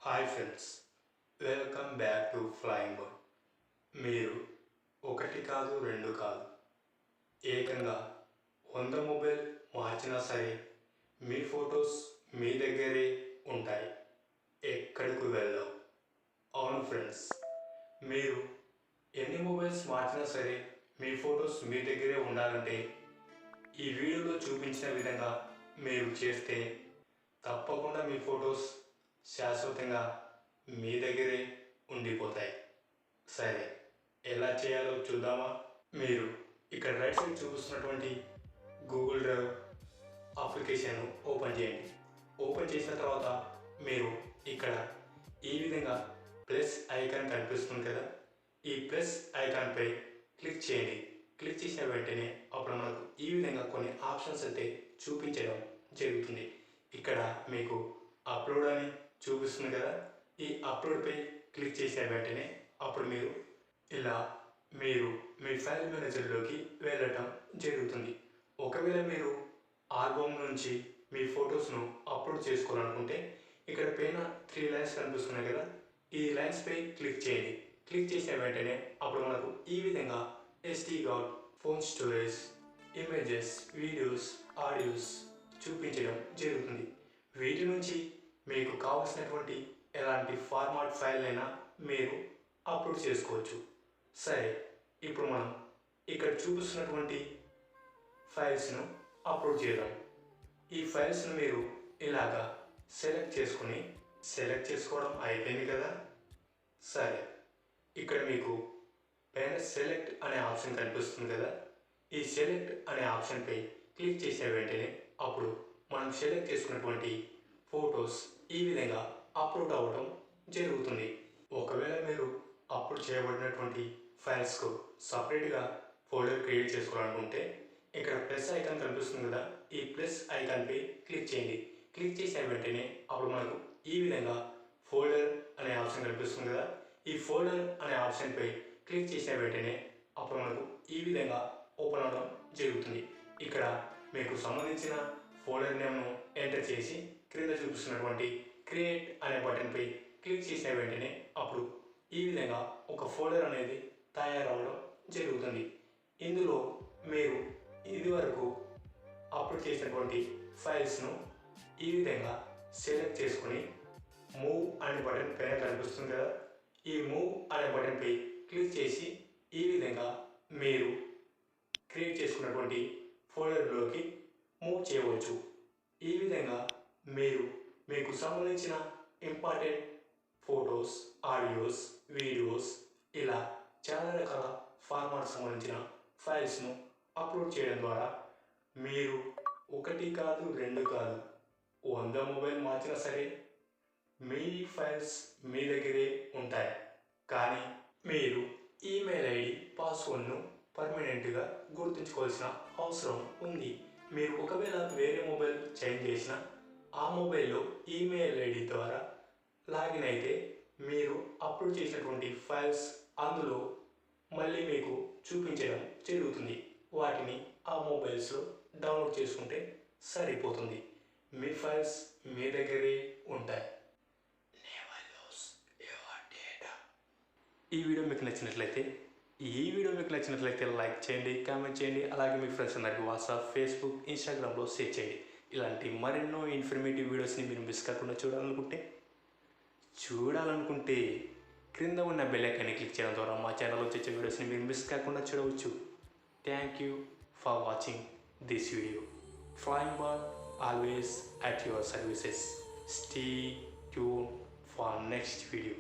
Hi friends, welcome back to flying bird. మీరు ఒకటి కాదు రెండు కాదు ఏకంగా 100 మొబైల్ మార్చినా సరే మీ ఫొటోస్ మీ దగ్గరే ఉంటాయి, ఎక్కడికి వెళ్ళవు. అవును ఫ్రెండ్స్, మీరు ఎన్ని మొబైల్స్ మార్చినా సరే మీ ఫొటోస్ మీ దగ్గరే ఉండాలంటే ఈ వీడియోలో చూపించిన విధంగా మీరు చేస్తే తప్పకుండా మీ ఫొటోస్ శాశ్వతంగా మీ దగ్గరే ఉండిపోతాయి. సరే, ఎలా చేయాలో చూద్దామా? మీరు ఇక్కడ రైట్ సైడ్ చూపిస్తున్నటువంటి గూగుల్ డ్రైవ్ అప్లికేషన్ ఓపెన్ చేయండి. ఓపెన్ చేసిన తర్వాత మీరు ఇక్కడ ఈ విధంగా ప్లస్ ఐకాన్ కనిపిస్తుంది కదా, ఈ ప్లస్ ఐకాన్పై క్లిక్ చేయండి. క్లిక్ చేసిన వెంటనే అప్పుడు మనకు ఈ విధంగా కొన్ని ఆప్షన్స్ అయితే చూపించడం జరుగుతుంది. ఇక్కడ మీకు అప్లోడ్ అని చూపిస్తుంది కదా, ఈ అప్లోడ్పై క్లిక్ చేసిన వెంటనే అప్పుడు మీరు మీ ఫైల్ మేనేజర్లోకి వెళ్ళటం జరుగుతుంది. ఒకవేళ మీరు ఆల్బమ్ నుంచి మీ ఫొటోస్ను అప్లోడ్ చేసుకోవాలనుకుంటే ఇక్కడ పైన 3 లైన్స్ కనిపిస్తున్నాయి కదా, ఈ లైన్స్పై క్లిక్ చేయండి. క్లిక్ చేసిన వెంటనే అప్పుడు మనకు ఈ విధంగా SD card, phone storage, images, videos, audios చూపించడం జరుగుతుంది. వీటి నుంచి మీకు కావాల్సినటువంటి ఎలాంటి ఫార్మాట్ ఫైల్ అయినా మీరు అప్లోడ్ చేసుకోవచ్చు. సరే, ఇప్పుడు మనం ఇక్కడ చూపిస్తున్నటువంటి ఫైల్స్ను అప్లోడ్ చేద్దాం. ఈ ఫైల్స్ను మీరు ఇలాగా సెలెక్ట్ చేసుకోవడం అయిపోయింది కదా. సరే, ఇక్కడ మీకు పైన సెలెక్ట్ అనే ఆప్షన్ కనిపిస్తుంది కదా, ఈ సెలెక్ట్ అనే ఆప్షన్పై క్లిక్ చేసిన వెంటనే అప్పుడు మనం సెలెక్ట్ చేసుకున్నటువంటి ఫొటోస్ ఈ విధంగా అప్లోడ్ అవ్వడం జరుగుతుంది. ఒకవేళ మీరు అప్లోడ్ చేయబడినటువంటి ఫైల్స్కు సపరేట్గా ఫోల్డర్ క్రియేట్ చేసుకోవాలనుకుంటే ఇక్కడ ప్లస్ ఐకాన్ కనిపిస్తుంది కదా, ఈ ప్లస్ ఐకాన్పై క్లిక్ చేయండి. క్లిక్ చేసిన వెంటనే అప్పుడు మనకు ఈ విధంగా ఫోల్డర్ అనే ఆప్షన్ కనిపిస్తుంది కదా, ఈ ఫోల్డర్ అనే ఆప్షన్పై క్లిక్ చేసిన వెంటనే అప్పుడు మనకు ఈ విధంగా ఓపెన్ అవ్వడం జరుగుతుంది. ఇక్కడ మీకు సంబంధించిన ఫోల్డర్ నేమ్ను ఎంటర్ చేసి క్రింద చూపిస్తున్నటువంటి క్రియేట్ అనే బటన్పై క్లిక్ చేసిన వెంటనే అప్పుడు ఈ విధంగా ఒక ఫోల్డర్ అనేది తయారవడం జరుగుతుంది. ఇందులో మీరు ఇదివరకు అప్లోడ్ చేసినటువంటి ఫైల్స్ను ఈ విధంగా సెలెక్ట్ చేసుకొని మూవ్ అనే బటన్ పైన కనిపిస్తుంది కదా, ఈ మూవ్ అనే బటన్పై క్లిక్ చేసి ఈ విధంగా మీరు క్రియేట్ చేసుకున్నటువంటి ఫోల్డర్లోకి మూవ్ చేయవచ్చు. ఈ విధంగా మీకు సంబంధించిన ఇంపార్టెంట్ ఫొటోస్, ఆడియోస్, వీడియోస్ ఇలా చాలా రకాల ఫార్మాట్ సంబంధించిన ఫైల్స్ను అప్లోడ్ చేయడం ద్వారా మీరు ఒకటి కాదు రెండు కాదు 100 మొబైల్ మార్చినా సరే మీ ఫైల్స్ మీ దగ్గరే ఉంటాయి. కానీ మీరు ఈమెయిల్ ఐడి, పాస్వర్డ్ను పర్మనెంట్గా గుర్తుంచుకోవాల్సిన అవసరం ఉంది. మీరు ఒకవేళ వేరే మొబైల్ చేంజ్ చేసినా ఆ మొబైల్లో ఈమెయిల్ ఐడి ద్వారా లాగిన్ అయితే మీరు అప్లోడ్ చేసినటువంటి ఫైల్స్ అందులో మళ్ళీ మీకు చూపించడం జరుగుతుంది. వాటిని ఆ మొబైల్స్లో డౌన్లోడ్ చేసుకుంటే సరిపోతుంది. మీ ఫైల్స్ మీ దగ్గరే ఉంటాయి. ఈ వీడియో మీకు నచ్చినట్లయితే లైక్ చేయండి, కామెంట్ చేయండి. అలాగే మీ ఫ్రెండ్స్ అందరికీ వాట్సాప్, ఫేస్బుక్, ఇన్స్టాగ్రామ్లో షేర్ చేయండి. ఇలాంటి మరెన్నో ఇన్ఫర్మేటివ్ వీడియోస్ని మీరు మిస్ కాకుండా చూడాలనుకుంటే క్రింద ఉన్న బెల్ ఐకాన్ని క్లిక్ చేయడం ద్వారా మా ఛానల్లో వచ్చే వీడియోస్ని మీరు మిస్ కాకుండా చూడవచ్చు. Thank you for watching this video. Flying bird always at your services. Stay tuned for next video.